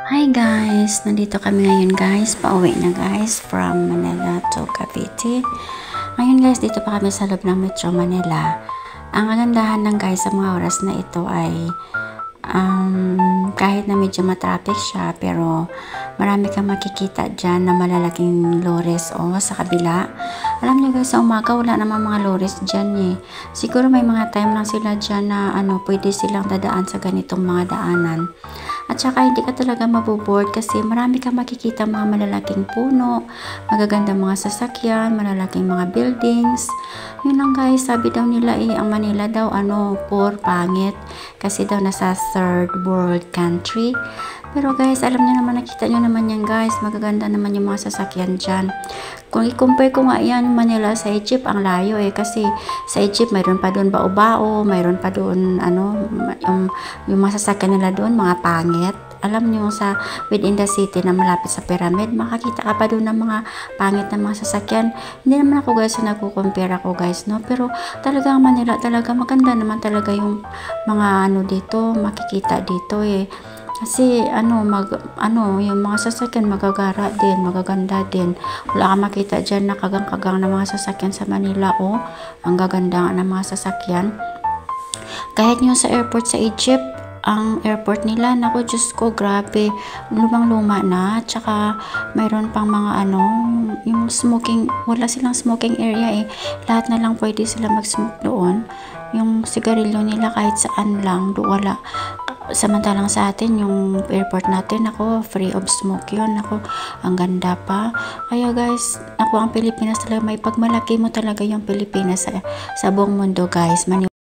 Hi guys! Nandito kami ngayon guys. Pauwi na guys from Manila to Cavite. Ngayon guys, dito pa kami sa loob ng Metro Manila. Ang kagandahan ng guys sa mga oras na ito ay kahit na medyo matraffic siya, pero marami kang makikita dyan na malalaking lorries sa kabila. Alam niyo guys, sa umaga wala naman mga lorries dyan eh. Siguro may mga time lang sila dyan na pwede silang dadaan sa ganitong mga daanan. At saka hindi ka talaga maboboard kasi marami kang makikita mga malalaking puno, magagandang mga sasakyan, malalaking mga buildings. Yun lang guys, sabi daw nila ang Manila daw poor, pangit kasi daw nasa third world country. Pero guys, alam niyo naman, nakita niyo naman yan guys, magaganda naman yung mga sasakyan dyan. Kung i-compare ko nga yan, Manila sa Egypt, ang layo kasi sa Egypt mayroon pa doon bao-bao, mayroon pa doon yung mga sasakyan nila doon, mga pangit. Alam niyo sa within the city na malapit sa pyramid, makakita ka pa doon ng mga pangit na mga sasakyan. Hindi naman ako guys na nagko-compare ako guys, no? Pero talagang Manila talaga maganda naman talaga yung mga dito, makikita dito eh. Kasi yung mga sasakyan magagara din, magaganda din. Wala kang makita dyan na kagang-kagang na mga sasakyan sa Manila ang gaganda ng mga sasakyan. Kahit yung sa airport sa Egypt, ang airport nila, naku Diyos ko, grabe, lumang-luma na. Tsaka mayroon pang mga yung smoking, wala silang smoking area eh. Lahat na lang pwede sila mag-smoke doon. Yung sigarilyo nila kahit saan lang, wala. Samantalang sa atin, yung airport natin, ako, free of smoke yun. Ako, ang ganda pa. Kaya guys, ako ang Pilipinas talaga, may pagmalaki mo talaga yung Pilipinas sa buong mundo guys.